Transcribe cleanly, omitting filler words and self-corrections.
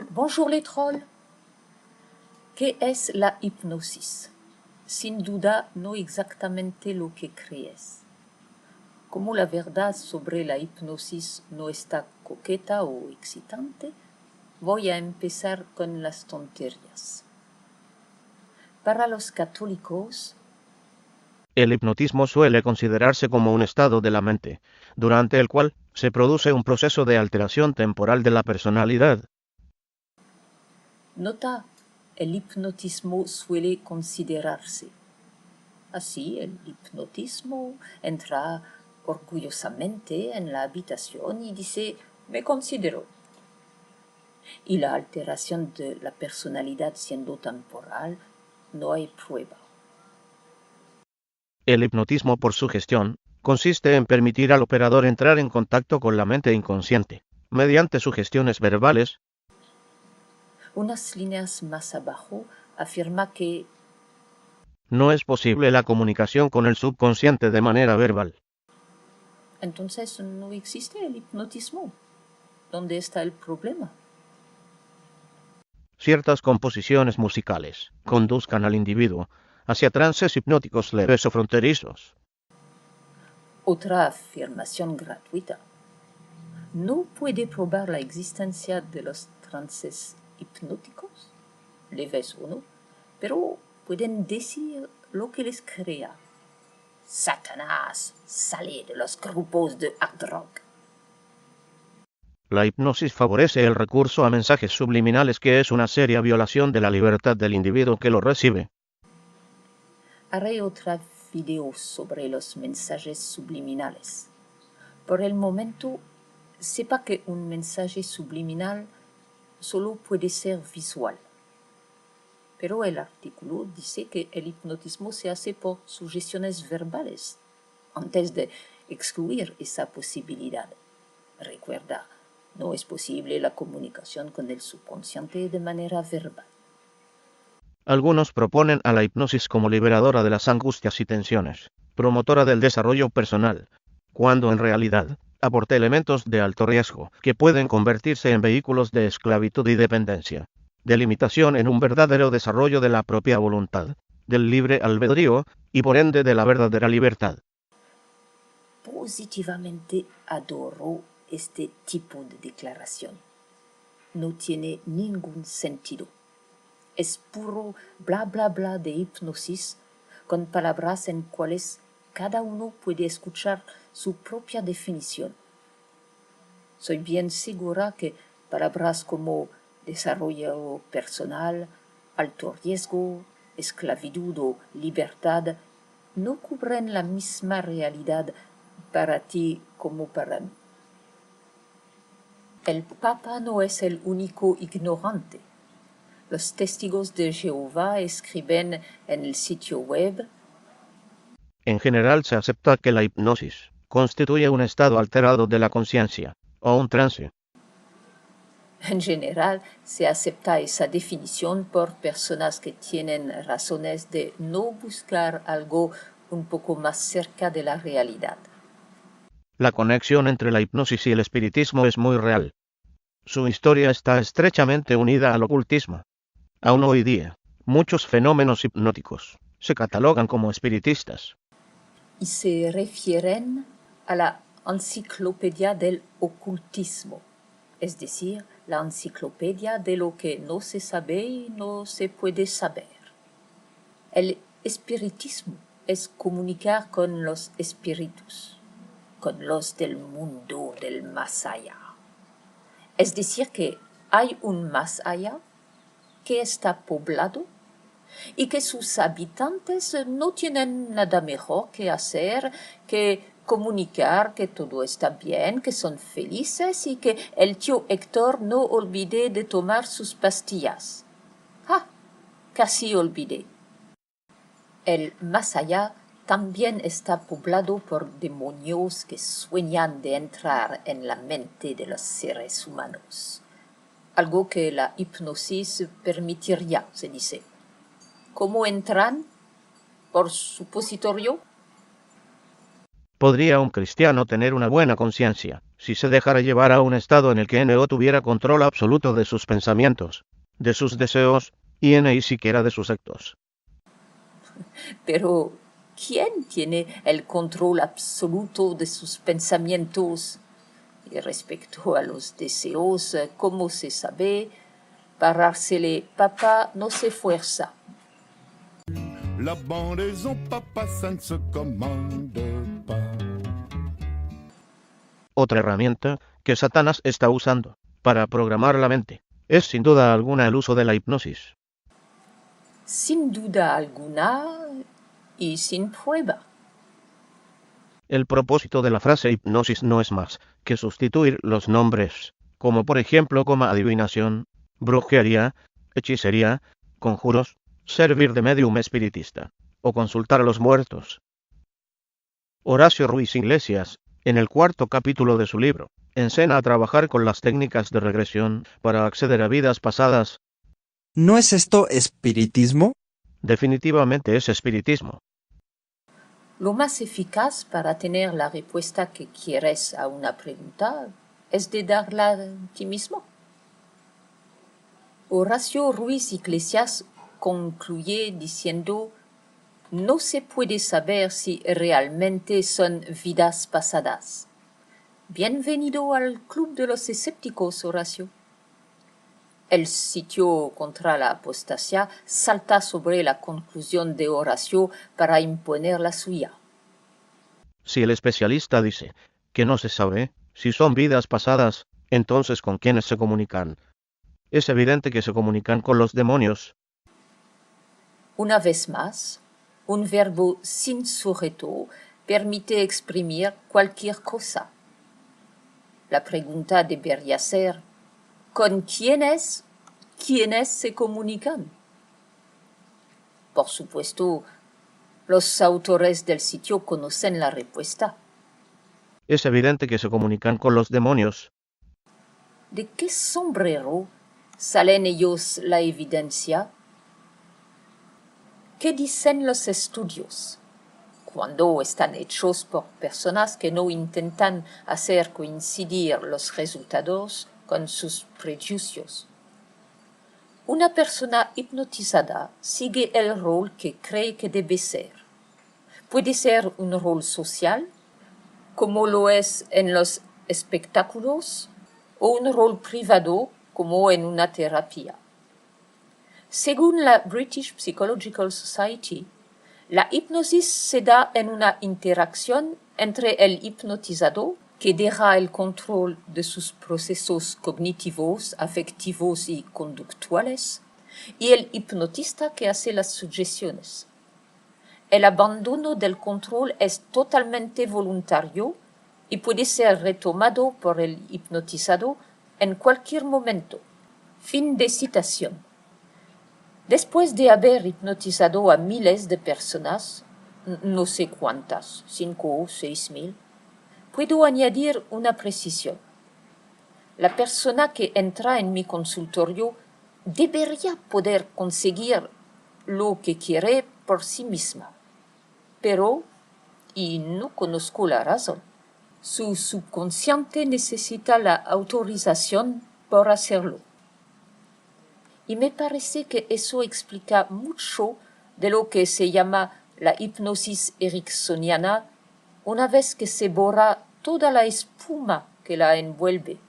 Bonjour les trolls. ¿Qué es la hipnosis? Sin duda no exactamente lo que crees. Como la verdad sobre la hipnosis no está coqueta o excitante, voy a empezar con las tonterías. Para los católicos, el hipnotismo suele considerarse como un estado de la mente, durante el cual se produce un proceso de alteración temporal de la personalidad. nota, el hipnotismo suele considerarse. Así, el hipnotismo entra orgullosamente en la habitación y dice, me considero. Y la alteración de la personalidad siendo temporal, no hay prueba. El hipnotismo por sugestión consiste en permitir al operador entrar en contacto con la mente inconsciente, mediante sugestiones verbales. Unas líneas más abajo afirma que No es posible la comunicación con el subconsciente de manera verbal. entonces no existe el hipnotismo. ¿Dónde está el problema? Ciertas composiciones musicales conduzcan al individuo hacia trances hipnóticos leves o fronterizos. Otra afirmación gratuita. ¿No puede probar la existencia de los trances hipnóticos, leves o no, pero pueden decir lo que les crea? Satanás, sale de los grupos de hard rock. La hipnosis favorece el recurso a mensajes subliminales, que es una seria violación de la libertad del individuo que lo recibe. Haré otra video sobre los mensajes subliminales. Por el momento, sepa que un mensaje subliminal solo puede ser visual. Pero el artículo dice que el hipnotismo se hace por sugestiones verbales, antes de excluir esa posibilidad. Recuerda, no es posible la comunicación con el subconsciente de manera verbal. Algunos proponen a la hipnosis como liberadora de las angustias y tensiones, promotora del desarrollo personal, cuando en realidad aporta elementos de alto riesgo que pueden convertirse en vehículos de esclavitud y dependencia, de limitación en un verdadero desarrollo de la propia voluntad, del libre albedrío y por ende de la verdadera libertad. Positivamente adoro este tipo de declaración. No tiene ningún sentido. Es puro bla bla bla de hipnosis, con palabras en cuales cada uno puede escuchar su propia definición. Soy bien segura que palabras como desarrollo personal, alto riesgo, esclavitud o libertad no cubren la misma realidad para ti como para mí. El Papa no es el único ignorante. Los testigos de Jehová escriben en el sitio web: En general se acepta que la hipnosis constituye un estado alterado de la conciencia, o un trance. En general, se acepta esa definición por personas que tienen razones de no buscar algo un poco más cerca de la realidad. La conexión entre la hipnosis y el espiritismo es muy real. Su historia está estrechamente unida al ocultismo. Aún hoy día, muchos fenómenos hipnóticos se catalogan como espiritistas. Y se refieren a la enciclopedia del ocultismo, es decir, la enciclopedia de lo que no se sabe y no se puede saber. El espiritismo es comunicar con los espíritus, con los del mundo del más allá. Es decir, que hay un más allá que está poblado y que sus habitantes no tienen nada mejor que hacer que comunicar que todo está bien, que son felices y que el tío Héctor no olvide de tomar sus pastillas. Ah, casi olvidé. El más allá también está poblado por demonios que sueñan de entrar en la mente de los seres humanos. Algo que la hipnosis permitiría, se dice. ¿Cómo entran? ¿Por supositorio? ¿Podría un cristiano tener una buena conciencia si se dejara llevar a un estado en el que no tuviera control absoluto de sus pensamientos, de sus deseos y ni siquiera de sus actos. Pero, ¿quién tiene el control absoluto de sus pensamientos? Y respecto a los deseos, como se sabe, parársele papa no se fuerza. La bandaison, papa, ça ne se commande pas. Otra herramienta que Satanás está usando para programar la mente es sin duda alguna el uso de la hipnosis. Sin duda alguna y sin prueba. El propósito de la frase hipnosis no es más que sustituir los nombres, como por ejemplo como adivinación, brujería, hechicería, conjuros, servir de medium espiritista, o consultar a los muertos. Horacio Ruiz Iglesias, en el 4º capítulo de su libro, enseña a trabajar con las técnicas de regresión para acceder a vidas pasadas. ¿No es esto espiritismo? Definitivamente es espiritismo. Lo más eficaz para tener la respuesta que quieres a una pregunta es de darla a ti mismo. Horacio Ruiz Iglesias concluye diciendo: no se puede saber si realmente son vidas pasadas. Bienvenido al club de los escépticos, Horacio. El sitio contra la apostasía salta sobre la conclusión de Horacio para imponer la suya. Si el especialista dice que no se sabe si son vidas pasadas, entonces ¿con quiénes se comunican? Es evidente que se comunican con los demonios. Una vez más, un verbo sin sujeto permite exprimir cualquier cosa. La pregunta debería ser: ¿con quiénes se comunican? Por supuesto, los autores del sitio conocen la respuesta. Es evidente que se comunican con los demonios. ¿De qué sombrero salen ellos la evidencia? ¿Qué dicen los estudios? Cuando están hechos por personas que no intentan hacer coincidir los resultados con sus prejuicios. Una persona hipnotizada sigue el rol que cree que debe ser. Puede ser un rol social, como lo es en los espectáculos, o un rol privado, como en una terapia. Según la British Psychological Society, la hipnosis se da en una interacción entre el hipnotizado, que deja el control de sus procesos cognitivos, afectivos y conductuales, y el hipnotista que hace las sugestiones. El abandono del control es totalmente voluntario y puede ser retomado por el hipnotizado en cualquier momento. Fin de citación. Después de haber hipnotizado a miles de personas, no sé cuántas, 5 o 6,000, puedo añadir una precisión. La persona que entra en mi consultorio debería poder conseguir lo que quiere por sí misma. Pero, y no conozco la razón, su subconsciente necesita la autorización por hacerlo. Y me parece que eso explica mucho de lo que se llama la hipnosis ericksoniana una vez que se borra toda la espuma que la envuelve.